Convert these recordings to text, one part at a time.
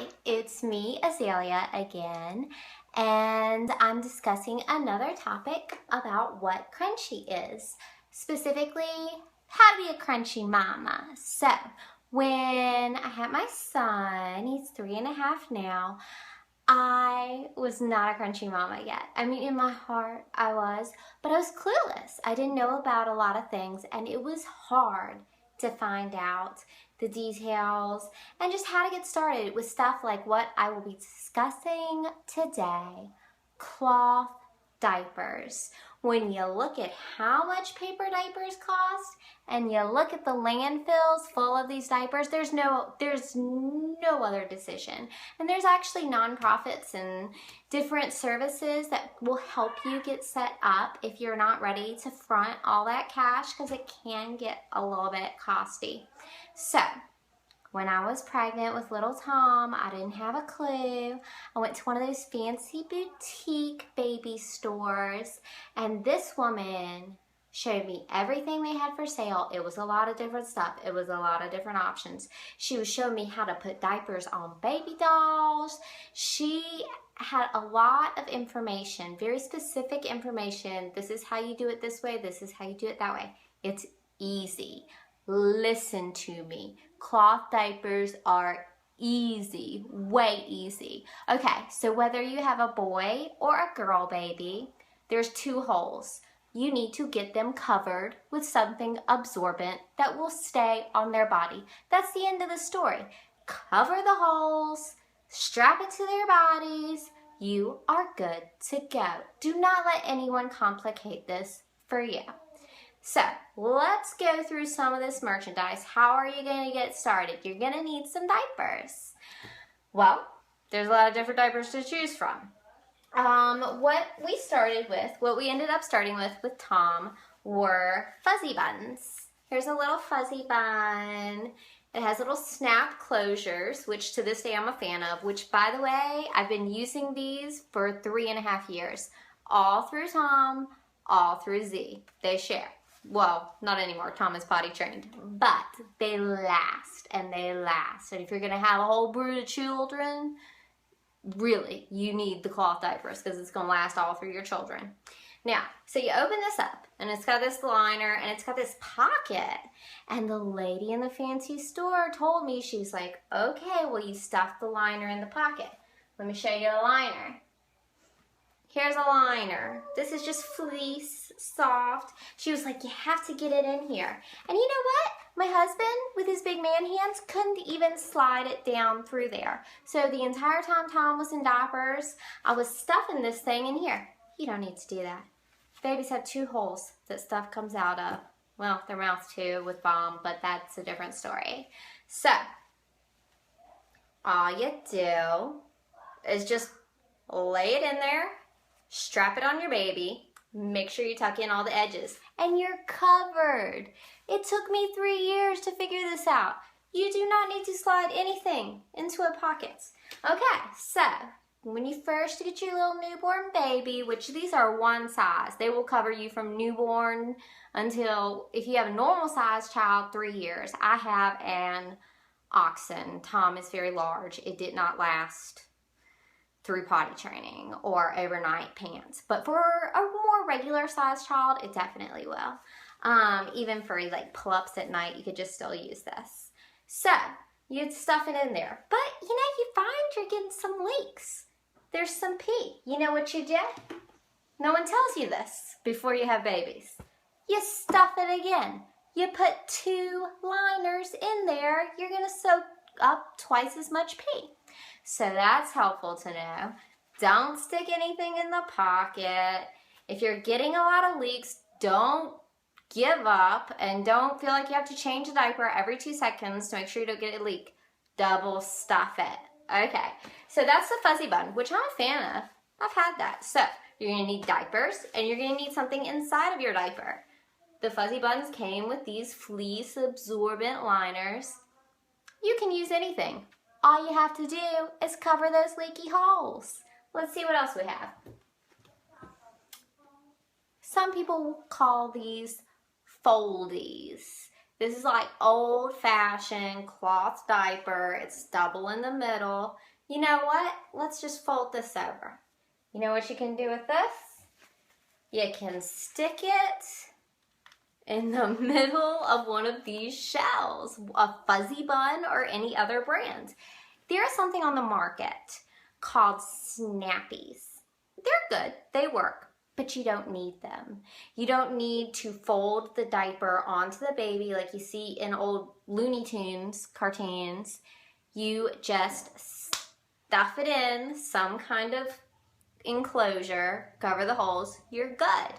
Hi, it's me, Azalea, again, and I'm discussing another topic about what crunchy is. Specifically, how to be a crunchy mama. So, when I had my son, he's 3.5 now, I was not a crunchy mama yet. I mean, in my heart, I was, but I was clueless. I didn't know about a lot of things, and it was hard to find out the details and just how to get started with stuff like what I will be discussing today: cloth diapers. When you look at how much paper diapers cost and you look at the landfills full of these diapers, there's no other decision. And there's actually nonprofits and different services that will help you get set up if you're not ready to front all that cash, because it can get a little bit costly. So, when I was pregnant with little Tom, I didn't have a clue. I went to one of those fancy boutique baby stores, and this woman showed me everything they had for sale. It was a lot of different stuff. It was a lot of different options. She was showing me how to put diapers on baby dolls. She had a lot of information, very specific information. This is how you do it this way. This is how you do it that way. It's easy. Listen to me. Cloth diapers are easy, way easy. Okay, so whether you have a boy or a girl baby, there's 2 holes. You need to get them covered with something absorbent that will stay on their body. That's the end of the story. Cover the holes, strap it to their bodies. You are good to go. Do not let anyone complicate this for you. So, let's go through some of this merchandise. How are you going to get started? You're going to need some diapers. Well, there's a lot of different diapers to choose from. What we ended up starting with Tom, were fuzzy buns. Here's a little fuzzy bun. It has little snap closures, which to this day I'm a fan of, which, by the way, I've been using these for 3.5 years. All through Tom, all through Z. They share. Well, not anymore. Tom is potty trained. But they last, and they last. And if you're going to have a whole brood of children, really, you need the cloth diapers, because it's going to last all through your children. Now, so you open this up, and it's got this liner, and it's got this pocket. And the lady in the fancy store told me, she's like, okay, well, you stuff the liner in the pocket. Let me show you the liner. Here's a liner. This is just fleece, soft. She was like, you have to get it in here. And you know what? My husband, with his big man hands, couldn't even slide it down through there. So the entire time Tom was in diapers, I was stuffing this thing in here. You don't need to do that. Babies have 2 holes that stuff comes out of. Well, their mouth too with balm, but that's a different story. So, all you do is just lay it in there, strap it on your baby, make sure you tuck in all the edges, and you're covered. It took me 3 years to figure this out. You do not need to slide anything into a pocket. Okay, so when you first get your little newborn baby, which these are one size, they will cover you from newborn until, if you have a normal size child, 3 years. I have an Oxen. Tom is very large. It did not last through potty training or overnight pants. But for a more regular sized child, it definitely will. Even for like pull-ups at night, you could just still use this. So, you'd stuff it in there. But, you know, you find you're getting some leaks. There's some pee. You know what you do? No one tells you this before you have babies. You stuff it again. You put 2 liners in there. You're going to soak up twice as much pee. So that's helpful to know. Don't stick anything in the pocket. If you're getting a lot of leaks, don't give up and don't feel like you have to change the diaper every 2 seconds to make sure you don't get a leak. Double stuff it. Okay, so that's the fuzzy bun, which I'm a fan of. I've had that. So you're going to need diapers, and you're going to need something inside of your diaper. The fuzzy buns came with these fleece absorbent liners. You can use anything. All you have to do is cover those leaky holes. Let's see what else we have. Some people call these foldies. This is like old-fashioned cloth diaper. It's double in the middle. You know what? Let's just fold this over. You know what you can do with this? You can stick it in the middle of one of these shells, a Fuzzy Bun or any other brand. There's something on the market called Snappies. They're good, they work, but you don't need them. You don't need to fold the diaper onto the baby like you see in old Looney Tunes cartoons. You just stuff it in some kind of enclosure, cover the holes, you're good.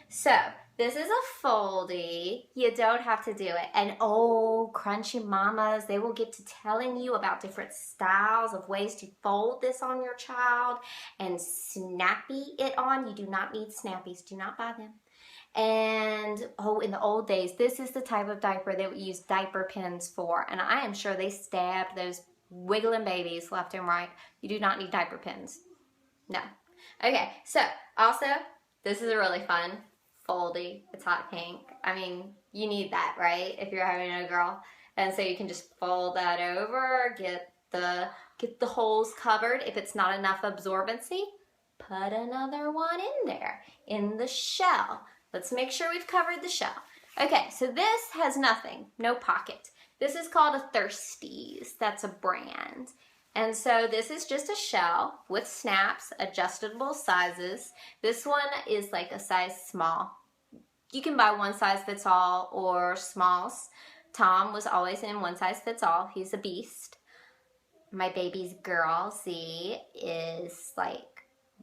So this is a foldy. You don't have to do it. And oh, crunchy mamas, they will get to telling you about different styles of ways to fold this on your child and snappy it on. You do not need snappies. Do not buy them. And oh, in the old days, this is the type of diaper they would use diaper pins for. And I am sure they stabbed those wiggling babies left and right. You do not need diaper pins. No. Okay, so also, this is a really fun foldy. It's hot pink. I mean, you need that, right? If you're having a girl. And so you can just fold that over, get the holes covered. If it's not enough absorbency, put another one in there, in the shell. Let's make sure we've covered the shell. Okay, so this has nothing, no pocket. This is called a Thirsties. That's a brand. And so this is just a shell with snaps, adjustable sizes. This one is like a size small. You can buy one size fits all or smalls. Tom was always in one size fits all. He's a beast. My baby's girl, Z, is like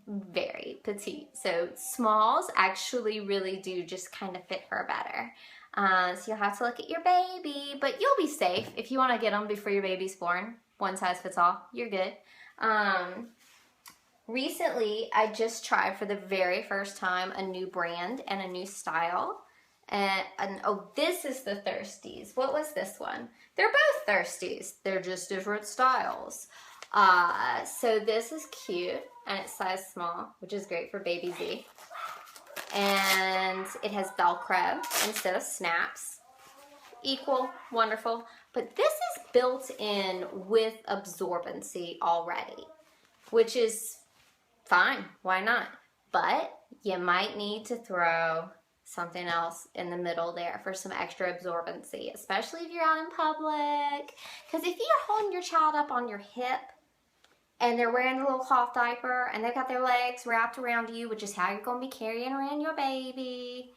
very petite. So smalls actually really do just kind of fit her better. So you'll have to look at your baby, but you'll be safe if you want to get them before your baby's born. One size fits all, you're good. Recently, I just tried for the very first time a new brand and a new style. And oh, this is the Thirsties. What was this one? They're both Thirsties. They're just different styles. So this is cute, and it's size small, which is great for baby Z. And it has Velcro instead of snaps. Equal, wonderful. But this is built in with absorbency already, which is fine, why not? But you might need to throw something else in the middle there for some extra absorbency, especially if you're out in public. Because if you're holding your child up on your hip and they're wearing the little cloth diaper and they've got their legs wrapped around you, which is how you're going to be carrying around your baby,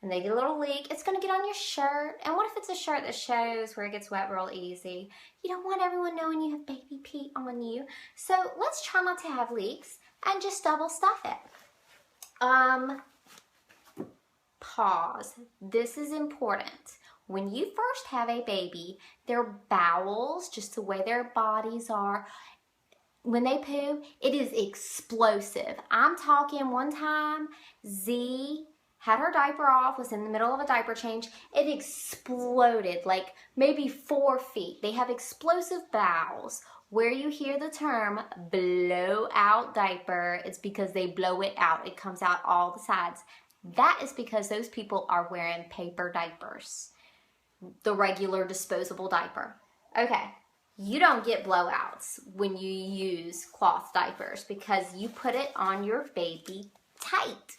and they get a little leak, it's going to get on your shirt. And what if it's a shirt that shows where it gets wet real easy? You don't want everyone knowing you have baby pee on you. So let's try not to have leaks and just double stuff it. Pause. This is important. When you first have a baby, their bowels, just the way their bodies are, when they poo, it is explosive. I'm talking one time, Z had her diaper off, was in the middle of a diaper change. It exploded like maybe 4 feet. They have explosive bowels. Where you hear the term blow out diaper, it's because they blow it out. It comes out all the sides. That is because those people are wearing paper diapers, the regular disposable diaper. Okay, you don't get blowouts when you use cloth diapers because you put it on your baby tight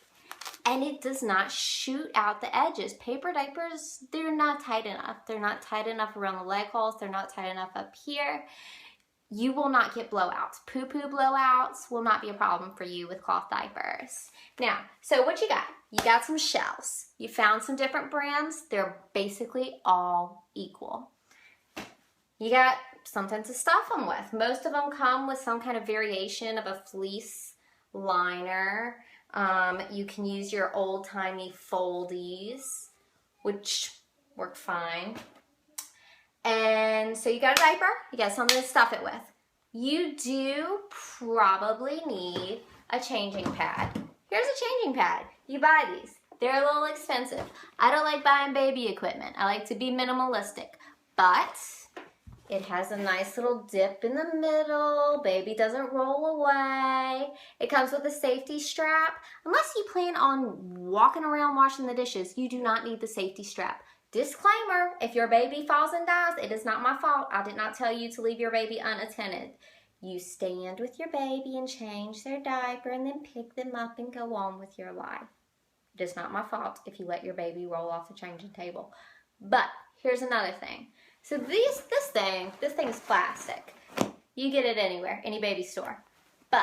and it does not shoot out the edges. Paper diapers, they're not tight enough. They're not tight enough around the leg holes. They're not tight enough up here. You will not get blowouts. Poo-poo blowouts will not be a problem for you with cloth diapers. Now, so what you got? You got some shells. You found some different brands. They're basically all equal. You got something to stuff them with. Most of them come with some kind of variation of a fleece liner. You can use your old-timey foldies, which work fine. And so you got a diaper, you got something to stuff it with. You do probably need a changing pad. Here's a changing pad. You buy these. They're a little expensive. I don't like buying baby equipment. I like to be minimalistic. But it has a nice little dip in the middle. Baby doesn't roll away. It comes with a safety strap. Unless you plan on walking around washing the dishes, you do not need the safety strap. Disclaimer, if your baby falls and dies, it is not my fault. I did not tell you to leave your baby unattended. You stand with your baby and change their diaper and then pick them up and go on with your life. It is not my fault if you let your baby roll off the changing table. But here's another thing. So this thing is plastic. You get it anywhere, any baby store. But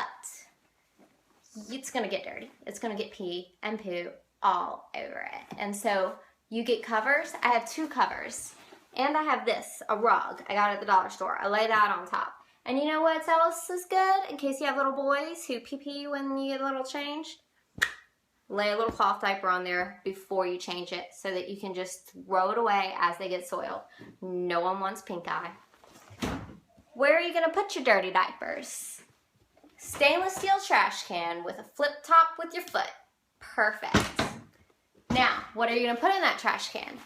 it's gonna get dirty. It's gonna get pee and poo all over it. And so you get covers. I have 2 covers. And I have this, a rug. I got it at the dollar store. I laid out on top. And you know what else is good? In case you have little boys who pee when you get a little change, lay a little cloth diaper on there before you change it so that you can just throw it away as they get soiled. No one wants pink eye. Where are you gonna put your dirty diapers? Stainless steel trash can with a flip top with your foot. Perfect. Now, what are you gonna put in that trash can?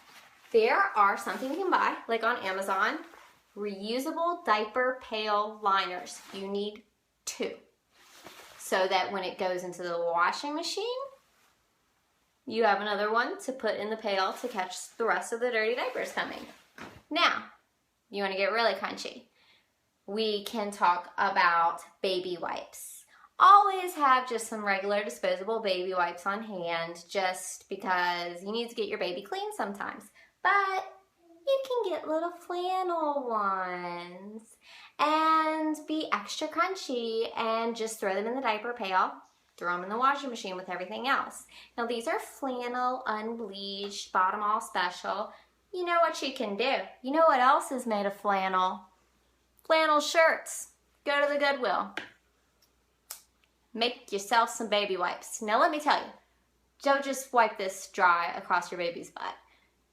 There are something you can buy, like on Amazon, reusable diaper pail liners. You need 2. So that when it goes into the washing machine, you have another one to put in the pail to catch the rest of the dirty diapers coming. Now, you wanna get really crunchy. We can talk about baby wipes. Always have just some regular disposable baby wipes on hand just because you need to get your baby clean sometimes. But you can get little flannel ones and be extra crunchy and just throw them in the diaper pail, throw them in the washing machine with everything else. Now these are flannel, unbleached, bottom all special. You know what you can do. You know what else is made of flannel? Flannel shirts. Go to the Goodwill. Make yourself some baby wipes. Now let me tell you, don't just wipe this dry across your baby's butt.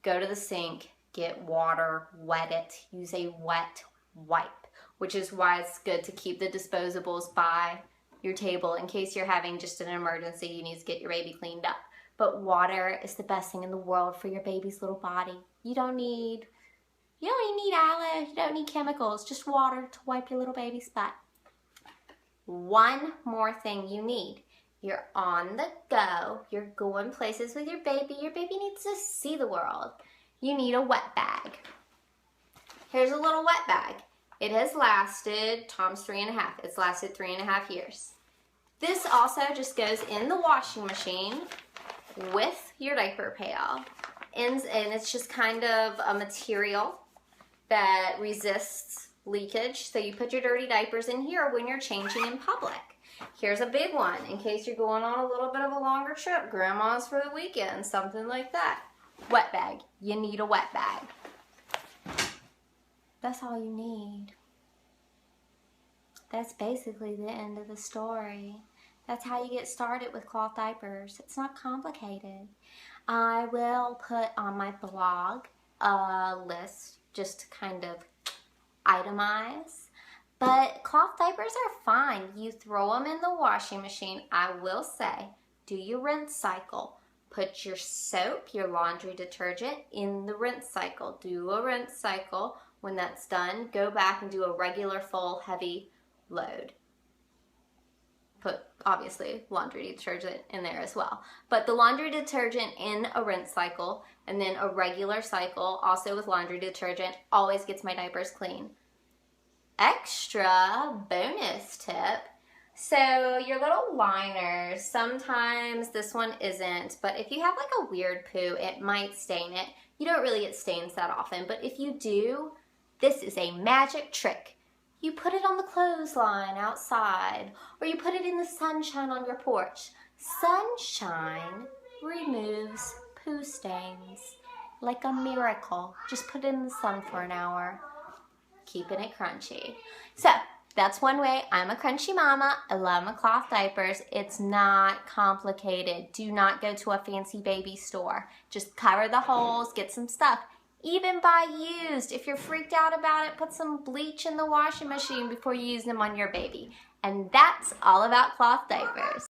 Go to the sink, get water, wet it, use a wet wipe, which is why it's good to keep the disposables by your table in case you're having just an emergency, you need to get your baby cleaned up. But water is the best thing in the world for your baby's little body. You don't need aloe, you don't need chemicals, just water to wipe your little baby's butt. One more thing you need. You're on the go. You're going places with your baby. Your baby needs to see the world. You need a wet bag. Here's a little wet bag. It has lasted, Tom's 3.5. It's lasted 3.5 years. This also just goes in the washing machine with your diaper pail. And it's just kind of a material that resists leakage, so you put your dirty diapers in here when you're changing in public. Here's a big one in case you're going on a little bit of a longer trip, grandma's for the weekend, something like that. Wet bag. You need a wet bag. That's all you need. That's basically the end of the story. That's how you get started with cloth diapers. It's not complicated. I will put on my blog a list just to kind of itemize, but cloth diapers are fine. You throw them in the washing machine. I will say, do your rinse cycle. Put your soap, your laundry detergent in the rinse cycle. Do a rinse cycle. When that's done, go back and do a regular full heavy load. Put, obviously, laundry detergent in there as well. But the laundry detergent in a rinse cycle and then a regular cycle, also with laundry detergent, always gets my diapers clean. Extra bonus tip. So your little liners, sometimes this one isn't, but if you have like a weird poo, it might stain it. You don't really get stains that often, but if you do, this is a magic trick. You put it on the clothesline outside, or you put it in the sunshine on your porch. Sunshine removes poo stains like a miracle. Just put it in the sun for an hour, keeping it crunchy. So that's one way. I'm a crunchy mama. I love my cloth diapers. It's not complicated. Do not go to a fancy baby store. Just cover the holes, get some stuff. Even buy used. If you're freaked out about it, put some bleach in the washing machine before you use them on your baby. And that's all about cloth diapers.